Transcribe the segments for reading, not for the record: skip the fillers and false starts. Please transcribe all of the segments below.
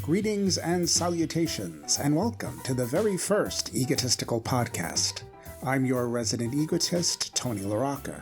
Greetings and salutations, and welcome to the very first egotistical podcast. I'm your resident egotist, Tony LaRocca.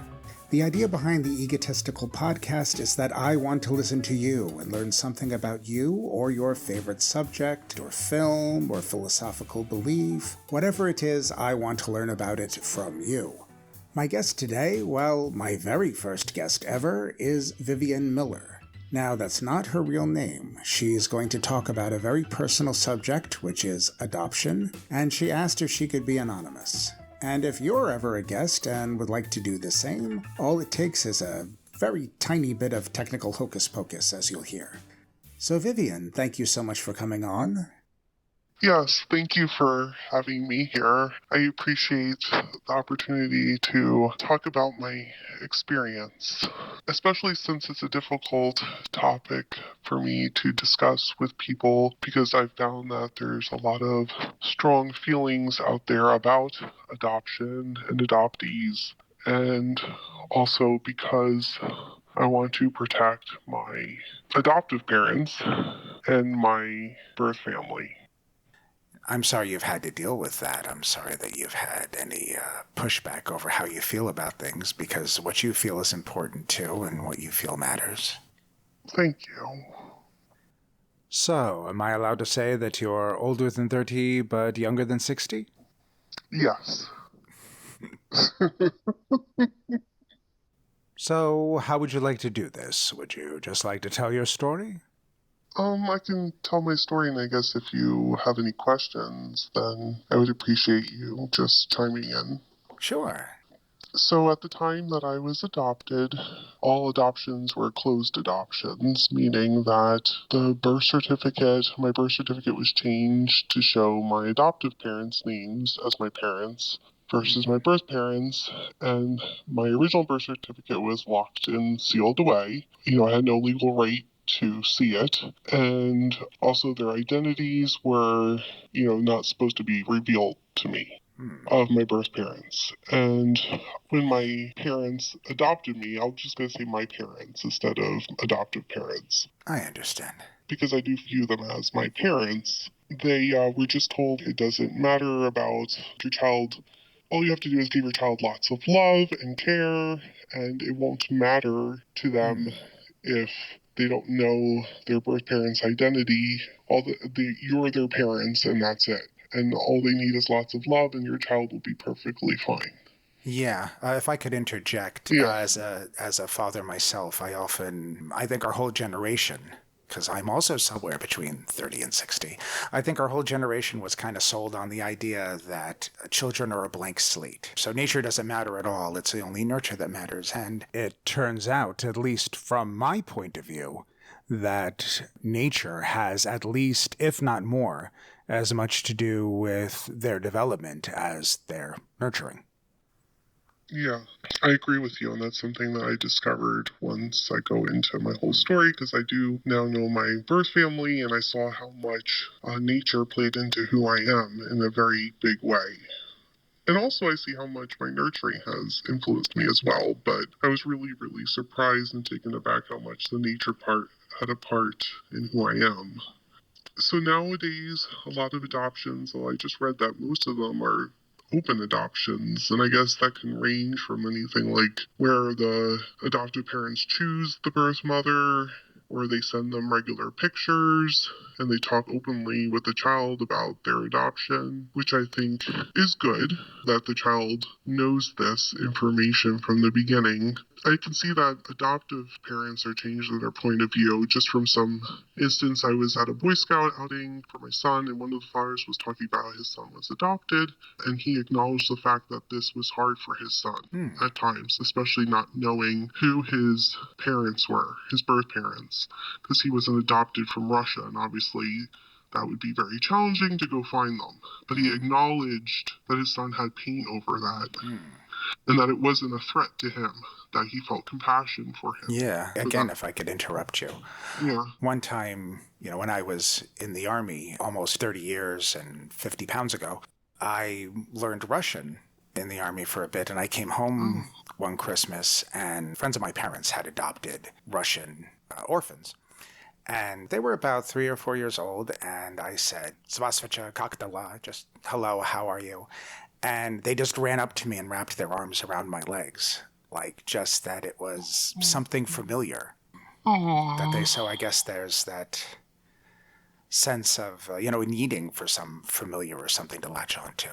The idea behind the egotistical podcast is that I want to listen to you and learn something about you or your favorite subject, or film, or philosophical belief. Whatever it is, I want to learn about it from you. My guest today, well, my very first guest ever, is Vivian Miller. Now, that's not her real name. She's going to talk about a very personal subject, which is adoption, and she asked if she could be anonymous. And if you're ever a guest and would like to do the same, all it takes is a very tiny bit of technical hocus pocus, as you'll hear. So Vivian, thank you so much for coming on. Yes, thank you for having me here. I appreciate the opportunity to talk about my experience, especially since it's a difficult topic for me to discuss with people because I've found that there's a lot of strong feelings out there about adoption and adoptees, and also because I want to protect my adoptive parents and my birth family. I'm sorry you've had to deal with that. I'm sorry that you've had any pushback over how you feel about things, because what you feel is important too, and what you feel matters. Thank you. So, am I allowed to say that you're older than 30 but younger than 60? Yes. So, how would you like to do this? Would you just like to tell your story? I can tell my story, and I guess if you have any questions, then I would appreciate you just chiming in. Sure. So at the time that I was adopted, all adoptions were closed adoptions, meaning that my birth certificate was changed to show my adoptive parents' names as my parents versus my birth parents, and my original birth certificate was locked and sealed away. I had no legal right to see it, and also their identities were, not supposed to be revealed to me of my birth parents. And when my parents adopted me, I'm just going to say my parents instead of adoptive parents. I understand. Because I do view them as my parents. They were just told it doesn't matter about your child. All you have to do is give your child lots of love and care, and it won't matter to them if they don't know their birth parents' identity. You're their parents, and that's it. And all they need is lots of love, and your child will be perfectly fine. Yeah, if I could interject, as a father myself, I think our whole generation, because I'm also somewhere between 30 and 60, I think our whole generation was kind of sold on the idea that children are a blank slate. So nature doesn't matter at all. It's the only nurture that matters. And it turns out, at least from my point of view, that nature has at least, if not more, as much to do with their development as their nurturing. Yeah, I agree with you, and that's something that I discovered once I go into my whole story, because I do now know my birth family, and I saw how much nature played into who I am in a very big way. And also I see how much my nurturing has influenced me as well, but I was really, really surprised and taken aback how much the nature part had a part in who I am. So nowadays, a lot of adoptions, I just read that most of them are open adoptions, and I guess that can range from anything like where the adoptive parents choose the birth mother, or they send them regular pictures, and they talk openly with the child about their adoption, which I think is good, that the child knows this information from the beginning. I can see that adoptive parents are changing their point of view. Just from some instance, I was at a Boy Scout outing for my son, and one of the fathers was talking about how his son was adopted, and he acknowledged the fact that this was hard for his son at times, especially not knowing who his parents were, his birth parents, because he was adopted from Russia, and obviously that would be very challenging to go find them. But he acknowledged that his son had pain over that, and that it wasn't a threat to him, that he felt compassion for him. Yeah, again, if I could interrupt you. Yeah. One time, when I was in the Army almost 30 years and 50 pounds ago, I learned Russian in the Army for a bit, and I came home one Christmas, and friends of my parents had adopted Russian orphans. And they were about 3 or 4 years old, and I said, Svasvicha Kakdala, just hello, how are you? And they just ran up to me and wrapped their arms around my legs, like just that it was something familiar. So I guess there's that sense of, needing for some familiar or something to latch onto.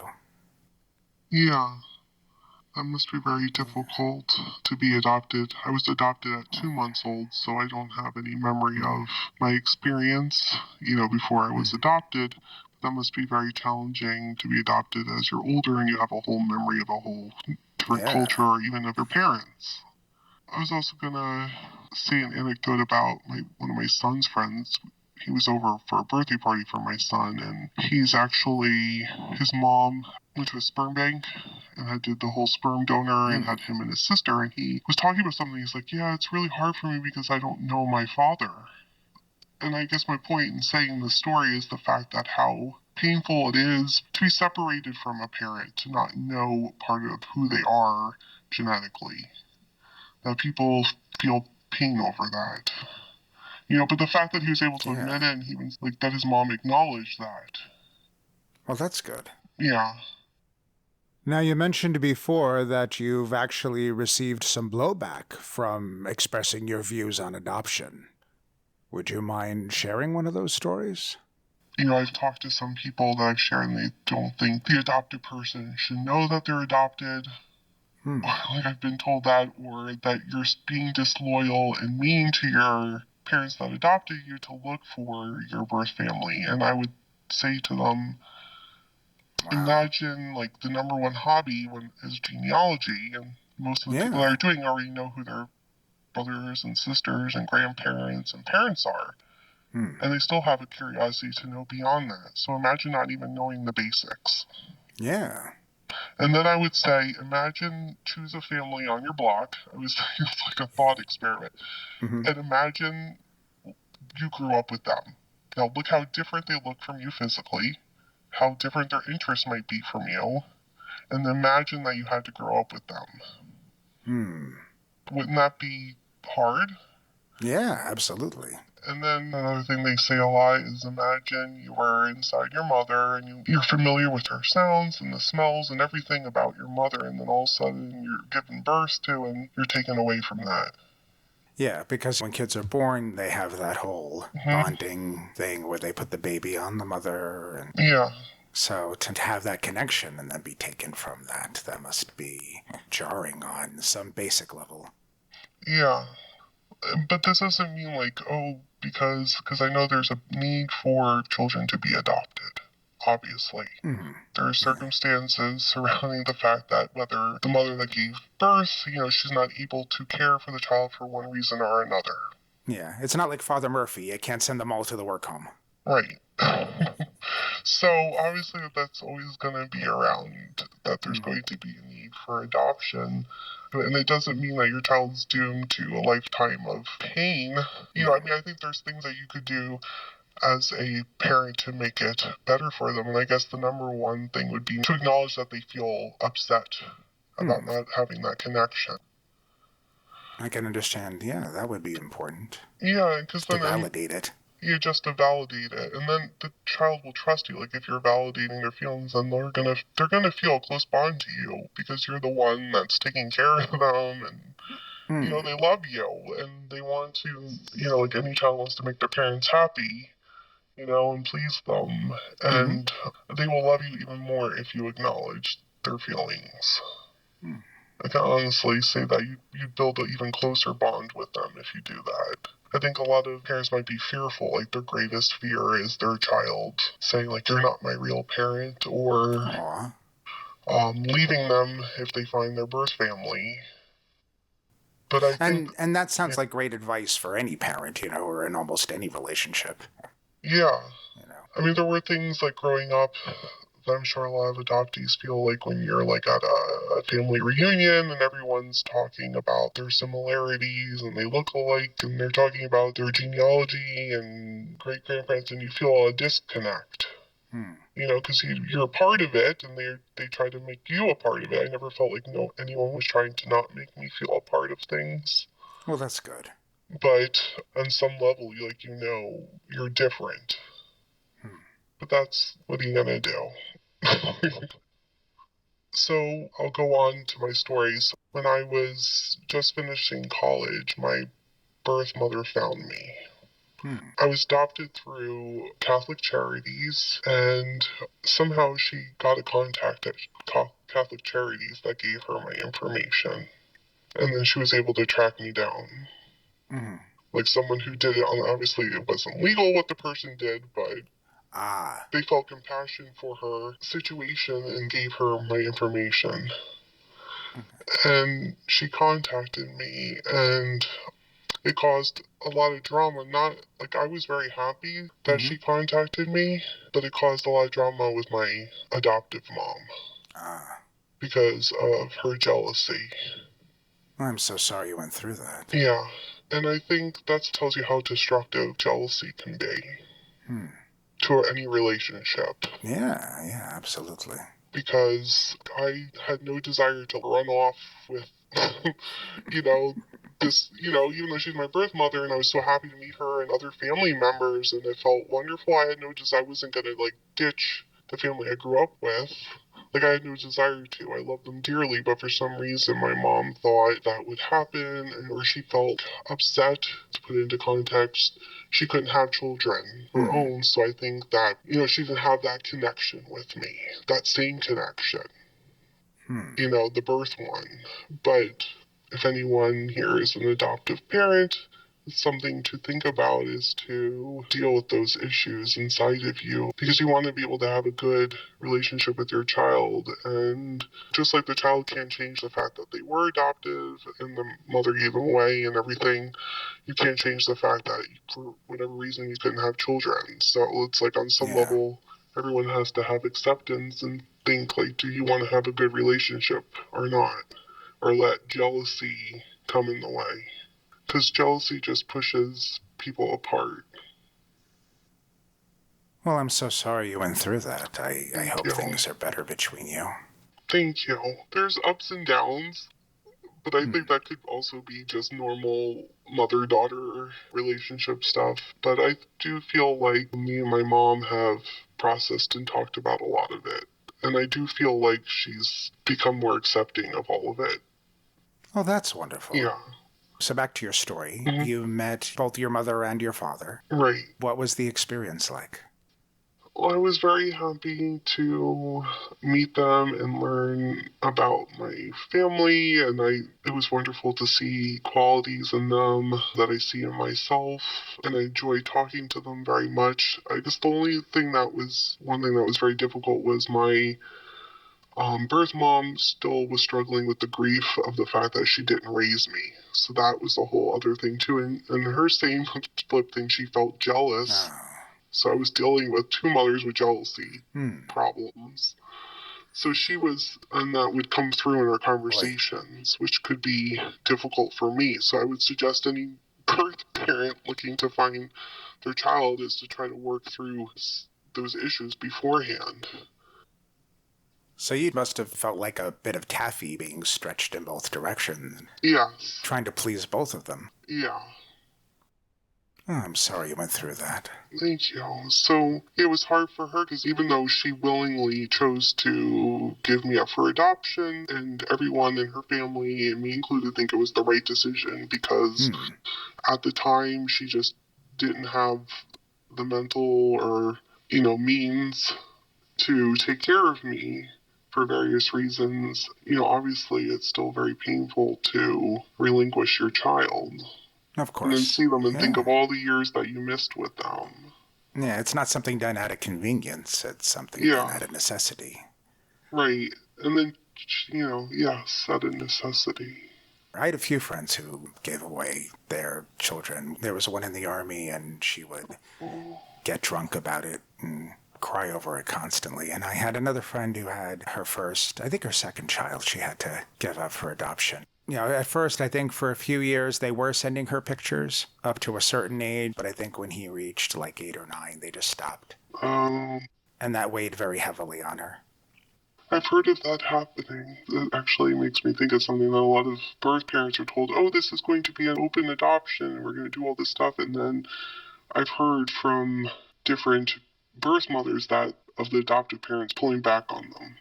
Yeah, that must be very difficult to be adopted. I was adopted at 2 months old, so I don't have any memory of my experience, before I was adopted. That must be very challenging to be adopted as you're older and you have a whole memory of a whole different culture or even of your parents. I was also going to say an anecdote about one of my son's friends. He was over for a birthday party for my son, and his mom went to a sperm bank and did the whole sperm donor and had him and his sister, and he was talking about something. He's like, yeah, it's really hard for me because I don't know my father. And I guess my point in saying the story is the fact that how painful it is to be separated from a parent, to not know part of who they are genetically. That people feel pain over that. But the fact that he was able to admit it, and he was like that his mom acknowledged that. Well, that's good. Yeah. Now, you mentioned before that you've actually received some blowback from expressing your views on adoption. Would you mind sharing one of those stories? I've talked to some people that I've shared, and they don't think the adopted person should know that they're adopted. Like I've been told that, or that you're being disloyal and mean to your parents that adopted you to look for your birth family. And I would say to them, imagine like the number one hobby is genealogy, and most of the people that are doing already know who their brothers and sisters and grandparents and parents are. And they still have a curiosity to know beyond that. So imagine not even knowing the basics. Yeah. And then I would say, imagine choose a family on your block. It's like a thought experiment. And imagine you grew up with them. Now look how different they look from you physically, how different their interests might be from you, and imagine that you had to grow up with them. Wouldn't that be hard? Yeah, absolutely. And then another thing they say a lot is imagine you were inside your mother and you're familiar with her sounds and the smells and everything about your mother, and then all of a sudden you're given birth to and you're taken away from that. Yeah, because when kids are born, they have that whole bonding thing where they put the baby on the mother. And so to have that connection and then be taken from that must be jarring on some basic level. Yeah. But this doesn't mean because I know there's a need for children to be adopted, obviously. There are circumstances surrounding the fact that whether the mother that gave birth, she's not able to care for the child for one reason or another. Yeah, it's not like Father Murphy. You can't send them all to the work home. Right. So obviously that's always going to be around, that there's going to be a need for adoption. And it doesn't mean that your child's doomed to a lifetime of pain. I think there's things that you could do as a parent to make it better for them. And I guess the number one thing would be to acknowledge that they feel upset about not having that connection. I can understand. Yeah, that would be important. Yeah, because then to validate it. You just to validate it, and then the child will trust you. Like if you're validating their feelings, then they're gonna feel a close bond to you because you're the one that's taking care of them, and they love you and they want to. Like any child wants to make their parents happy, and please them, and they will love you even more if you acknowledge their feelings. I can honestly say that you build an even closer bond with them if you do that. I think a lot of parents might be fearful, like their greatest fear is their child saying like, you're not my real parent, or leaving them if they find their birth family. But I think... And that sounds like great advice for any parent, or in almost any relationship. Yeah. I mean, there were things like growing up that I'm sure a lot of adoptees feel like when you're like at a family reunion and everyone's talking about their similarities and they look alike and they're talking about their genealogy and great-grandparents, and you feel a disconnect. Because you're a part of it and they try to make you a part of it. I never felt like anyone was trying to not make me feel a part of things. Well, that's good. But on some level, you're different. But that's, what are you gonna do? So I'll go on to my stories. When I was just finishing college, my birth mother found me. I was adopted through Catholic Charities, and somehow she got a contact at Catholic Charities that gave her my information. And then she was able to track me down. Like someone who did it, obviously it wasn't legal what the person did, but they felt compassion for her situation and gave her my information. And she contacted me, and it caused a lot of drama. Not like I was very happy that she contacted me, but it caused a lot of drama with my adoptive mom because of her jealousy. I'm so sorry you went through that. Yeah, and I think that tells you how destructive jealousy can be to any relationship. Yeah, absolutely. Because I had no desire to run off with, this, even though she's my birth mother and I was so happy to meet her and other family members and it felt wonderful, I had no desire, I wasn't going to ditch the family I grew up with. I had no desire to. I love them dearly, but for some reason my mom thought that would happen, or she felt upset. To put it into context, she couldn't have children of her own, so I think that, she didn't have that connection with me, that same connection, the birth one. But if anyone here is an adoptive parent, something to think about is to deal with those issues inside of you, because you want to be able to have a good relationship with your child. And just like the child can't change the fact that they were adoptive and the mother gave them away and everything, you can't change the fact that for whatever reason you couldn't have children. So it's on some level, everyone has to have acceptance and think do you want to have a good relationship or not, or let jealousy come in the way. Because jealousy just pushes people apart. Well, I'm so sorry you went through that. I hope things are better between you. Thank you. There's ups and downs, but I think that could also be just normal mother-daughter relationship stuff. But I do feel like me and my mom have processed and talked about a lot of it. And I do feel like she's become more accepting of all of it. Oh, that's wonderful. Yeah. So back to your story. You met both your mother and your father. Right. What was the experience like? Well, I was very happy to meet them and learn about my family, and it was wonderful to see qualities in them that I see in myself, and I enjoyed talking to them very much. I guess the only thing that was very difficult was my birth mom still was struggling with the grief of the fact that she didn't raise me. So that was a whole other thing too. And her same flip thing, she felt jealous. So I was dealing with two mothers with jealousy problems. So she was, and that would come through in our conversations, which could be difficult for me. So I would suggest any birth parent looking to find their child is to try to work through those issues beforehand. So you must have felt like a bit of taffy being stretched in both directions. Yes. Trying to please both of them. Yeah. Oh, I'm sorry you went through that. Thank you. So it was hard for her because even though she willingly chose to give me up for adoption, and everyone in her family, and me included, think it was the right decision because at the time she just didn't have the mental or, means to take care of me for various reasons. Obviously it's still very painful to relinquish your child. Of course. And then see them and think of all the years that you missed with them. Yeah, it's not something done out of convenience. It's something done out of necessity. Right. And then, yes, out of necessity. I had a few friends who gave away their children. There was one in the Army, and she would get drunk about it and cry over it constantly. And I had another friend who had her second child she had to give up for adoption. At first, I think for a few years, they were sending her pictures up to a certain age, but I think when he reached 8 or 9, they just stopped. And that weighed very heavily on her. I've heard of that happening. That actually makes me think of something that a lot of birth parents are told, oh, this is going to be an open adoption, and we're going to do all this stuff. And then I've heard from different birth mothers that of the adoptive parents pulling back on them.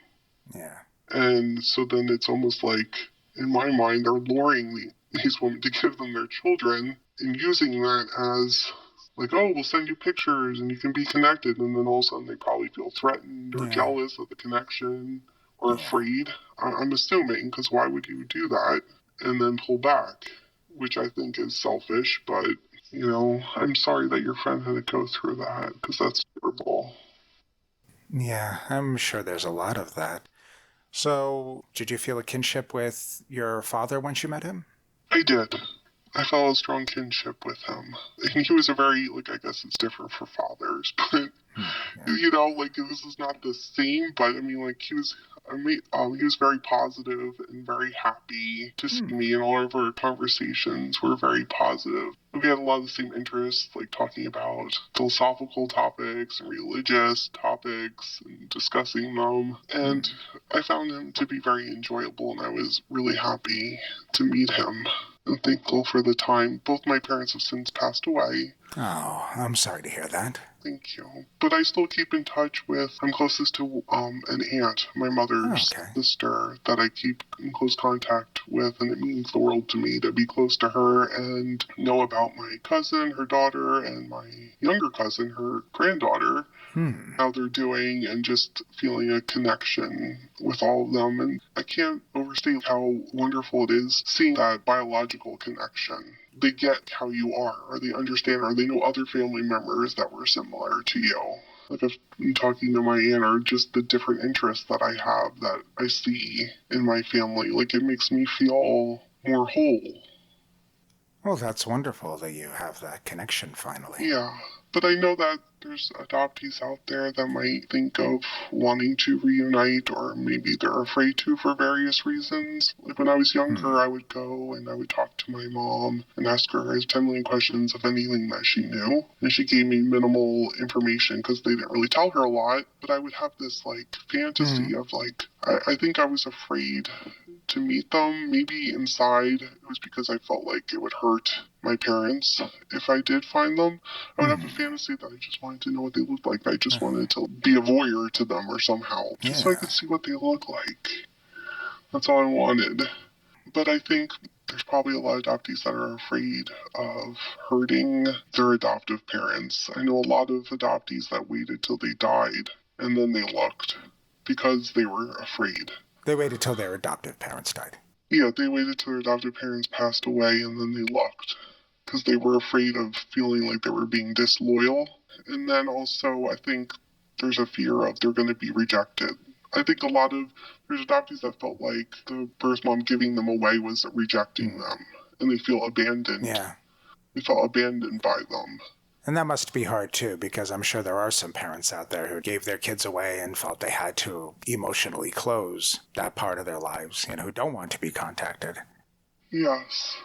Yeah. And so then it's almost like, in my mind, they're luring these women to give them their children and using that as like, oh, we'll send you pictures and you can be connected. And then all of a sudden they probably feel threatened or jealous of the connection or afraid. I'm assuming, because why would you do that and then pull back? Which I think is selfish, but, I'm sorry that your friend had to go through that, because that's terrible. Yeah, I'm sure there's a lot of that. So, did you feel a kinship with your father once you met him? I did. I felt a strong kinship with him. And he was a very, I guess it's different for fathers, but, this is not the same, but I mean, he was very positive and very happy to see me, and all of our conversations were very positive. We had a lot of the same interests, like talking about philosophical topics and religious topics and discussing them. And I found him to be very enjoyable, and I was really happy to meet him. I'm thankful for the time. Both my parents have since passed away. Oh, I'm sorry to hear that. Thank you. But I still keep in touch with, I'm closest to an aunt, my mother's sister, that I keep in close contact with, and it means the world to me to be close to her and know about my cousin, her daughter, and my younger cousin, her granddaughter, how they're doing, and just feeling a connection with all of them. And I can't overstate how wonderful it is seeing that biological connection. They get how you are, or they understand, or they know other family members that were similar to you. Like if I'm talking to my aunt, or just the different interests that I have that I see in my family, it makes me feel more whole. Well, that's wonderful that you have that connection finally. Yeah, but I know that there's adoptees out there that might think of wanting to reunite, or maybe they're afraid to for various reasons. When I was younger, I would go and I would talk to my mom and ask her 10 million questions of anything that she knew. And she gave me minimal information because they didn't really tell her a lot. But I would have this fantasy of I think I was afraid to meet them. Maybe inside it was because I felt like it would hurt my parents if I did find them. I would have a fantasy that I just wanted to know what they looked like. I just wanted to be a voyeur to them or somehow, just so I could see what they look like. That's all I wanted. But I think there's probably a lot of adoptees that are afraid of hurting their adoptive parents. I know a lot of adoptees that waited till they died and then they looked because they were afraid. They waited till their adoptive parents died. Yeah, they waited till their adoptive parents passed away and then they looked because they were afraid of feeling like they were being disloyal. And then also, I think there's a fear of they're going to be rejected. I think there's adoptees that felt like the birth mom giving them away was rejecting them, and they feel abandoned. Yeah. They felt abandoned by them. And that must be hard, too, because I'm sure there are some parents out there who gave their kids away and felt they had to emotionally close that part of their lives, who don't want to be contacted. Yes.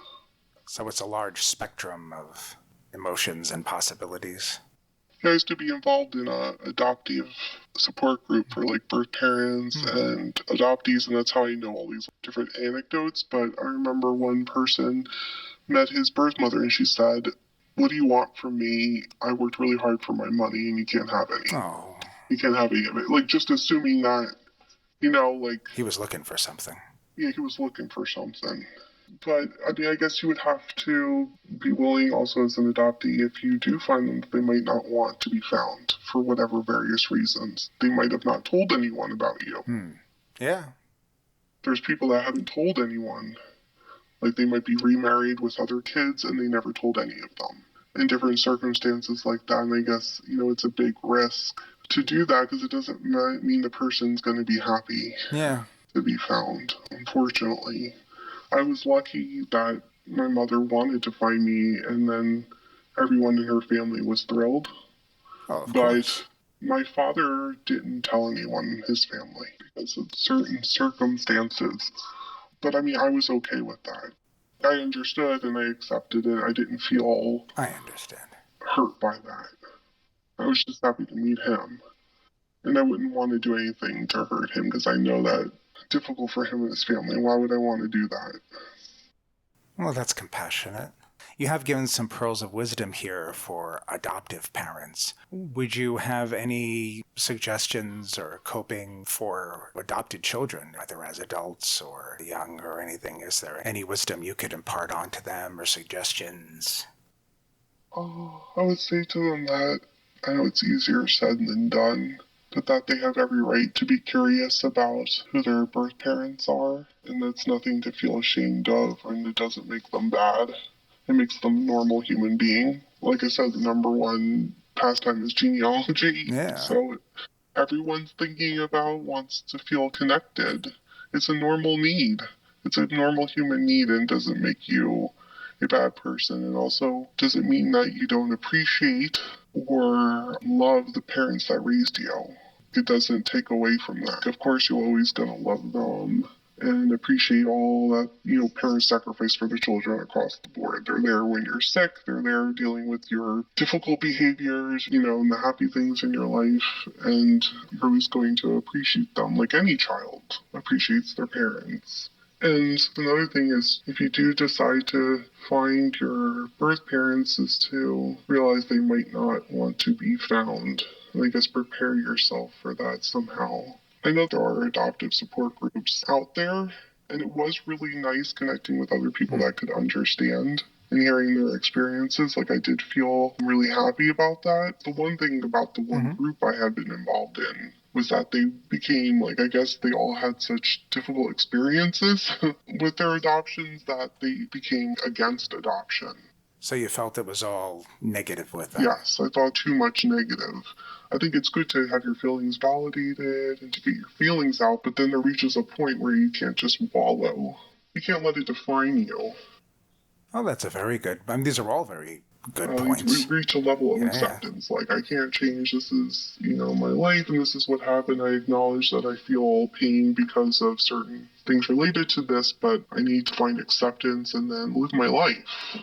So it's a large spectrum of emotions and possibilities. I used to be involved in a adoptive support group for birth parents and adoptees, and that's how I know all these different anecdotes. But I remember one person met his birth mother and she said, "What do you want from me? I worked really hard for my money and you can't have any." Oh. You can't have any of it. Just assuming that, he was looking for something. Yeah, he was looking for something. But, I guess you would have to be willing also as an adoptee, if you do find them, that they might not want to be found for whatever various reasons. They might have not told anyone about you. Yeah. There's people that haven't told anyone. They might be remarried with other kids and they never told any of them. In different circumstances like that, and I guess, it's a big risk to do that because it doesn't mean the person's going to be happy to be found, unfortunately. I was lucky that my mother wanted to find me, and then everyone in her family was thrilled. Oh, of course. My father didn't tell anyone in his family because of certain circumstances. But I was okay with that. I understood and I accepted it. I didn't feel I understand. hurt by that. I was just happy to meet him. And I wouldn't want to do anything to hurt him because I know that it's difficult for him and his family. Why would I want to do that? Well, that's compassionate. You have given some pearls of wisdom here for adoptive parents. Would you have any suggestions or coping for adopted children, either as adults or young or anything? Is there any wisdom you could impart onto them or suggestions? Oh, I would say to them that I know it's easier said than done, but that they have every right to be curious about who their birth parents are, and that's nothing to feel ashamed of, and it doesn't make them bad. It makes them a normal human being. Like I said, the number one pastime is genealogy. Yeah. So everyone's thinking about wants to feel connected. It's a normal need. It's a normal human need and doesn't make you a bad person. And also doesn't mean that you don't appreciate or love the parents that raised you. It doesn't take away from that. Of course, you're always going to love them and appreciate all that, parents sacrifice for their children across the board. They're there when you're sick. They're there dealing with your difficult behaviors, and the happy things in your life. And you're always going to appreciate them like any child appreciates their parents. And another thing is, if you do decide to find your birth parents, is to realize they might not want to be found. And I guess prepare yourself for that somehow. I know there are adoptive support groups out there, and it was really nice connecting with other people that could understand and hearing their experiences. Like, I did feel really happy about that. The one thing about the one group I had been involved in was that they became, I guess they all had such difficult experiences with their adoptions that they became against adoption. So you felt it was all negative with them? Yes, I thought too much negative. I think it's good to have your feelings validated and to get your feelings out, but then there reaches a point where you can't just wallow. You can't let it define you. Oh, that's a very good... these are all very good points. We reach a level of acceptance. Like, I can't change. This is, my life, and this is what happened. I acknowledge that I feel pain because of certain things related to this, but I need to find acceptance and then live my life.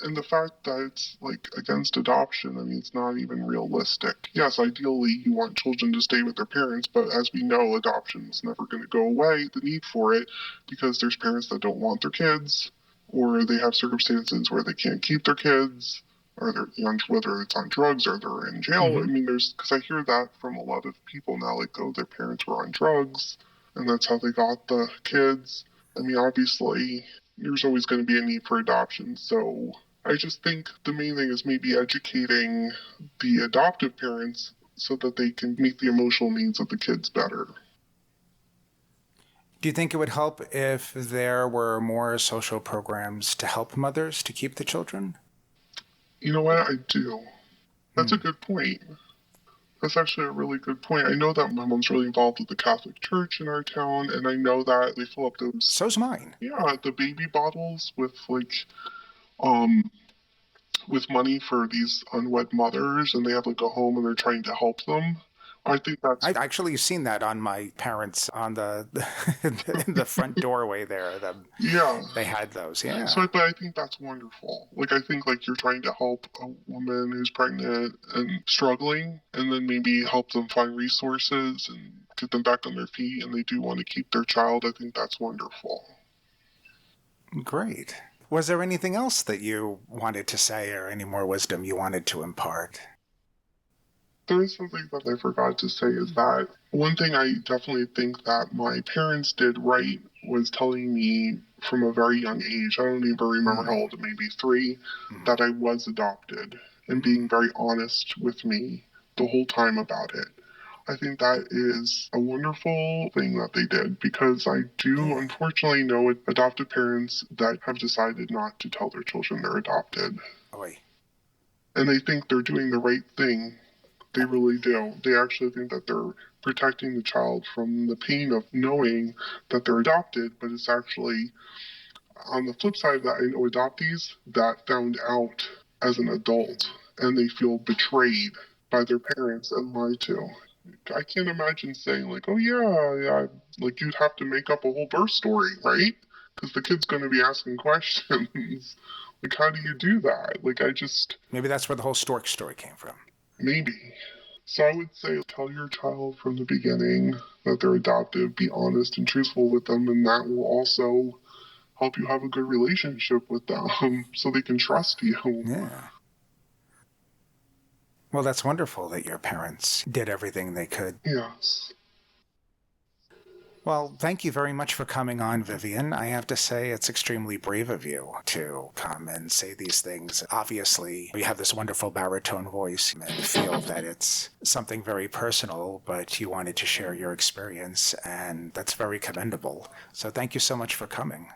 And the fact that it's, against adoption, it's not even realistic. Yes, ideally, you want children to stay with their parents, but as we know, adoption is never going to go away, the need for it, because there's parents that don't want their kids, or they have circumstances where they can't keep their kids, or they're whether it's on drugs or they're in jail. Because I hear that from a lot of people now, their parents were on drugs, and that's how they got the kids. Obviously, there's always going to be a need for adoption, so I just think the main thing is maybe educating the adoptive parents so that they can meet the emotional needs of the kids better. Do you think it would help if there were more social programs to help mothers to keep the children? You know what? I do. That's a good point. That's actually a really good point. I know that my mom's really involved with the Catholic Church in our town, and I know that they fill up those... So's mine. Yeah, the baby bottles with with money for these unwed mothers, and they have a home and they're trying to help them. I think that's... I've actually seen that on my parents on the in the front doorway there. Yeah. They had those, yeah. But I think that's wonderful. I think you're trying to help a woman who's pregnant and struggling, and then maybe help them find resources and get them back on their feet, and they do want to keep their child. I think that's wonderful. Great. Was there anything else that you wanted to say or any more wisdom you wanted to impart? There is something that I forgot to say is that one thing I definitely think that my parents did right was telling me from a very young age, I don't even remember how old, maybe 3, that I was adopted, and being very honest with me the whole time about it. I think that is a wonderful thing that they did, because I do unfortunately know adoptive parents that have decided not to tell their children they're adopted. Oy. And they think they're doing the right thing. They really do. They actually think that they're protecting the child from the pain of knowing that they're adopted, but it's actually, on the flip side of that, I know adoptees that found out as an adult, and they feel betrayed by their parents and lied to. I can't imagine saying, oh yeah, you'd have to make up a whole birth story, right? Because the kid's going to be asking questions. How do you do that? Maybe that's where the whole stork story came from. Maybe. So I would say tell your child from the beginning that they're adopted, be honest and truthful with them, and that will also help you have a good relationship with them so they can trust you. Yeah. Well, that's wonderful that your parents did everything they could. Yes. Well, thank you very much for coming on, Vivian. I have to say it's extremely brave of you to come and say these things. Obviously, you have this wonderful baritone voice and feel that it's something very personal, but you wanted to share your experience, and that's very commendable. So thank you so much for coming.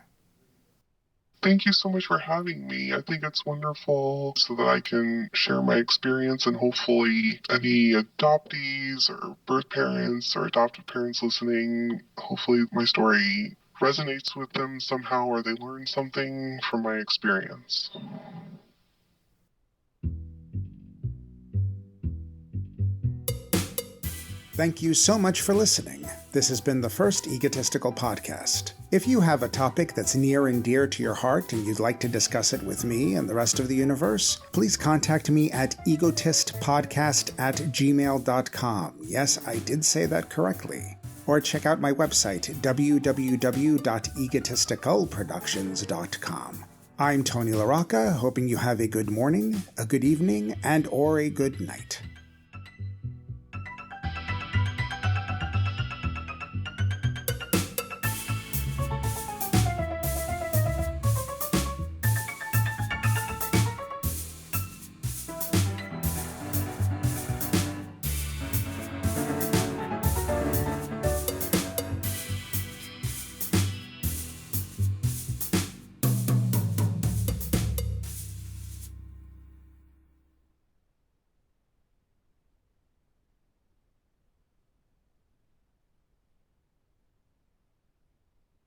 Thank you so much for having me. I think it's wonderful so that I can share my experience, and hopefully any adoptees or birth parents or adoptive parents listening, hopefully my story resonates with them somehow or they learn something from my experience. Thank you so much for listening. This has been the First Egotistical Podcast. If you have a topic that's near and dear to your heart and you'd like to discuss it with me and the rest of the universe, please contact me at egotistpodcast@gmail.com. Yes, I did say that correctly. Or check out my website, www.egotisticalproductions.com. I'm Tony LaRocca, hoping you have a good morning, a good evening, and or a good night.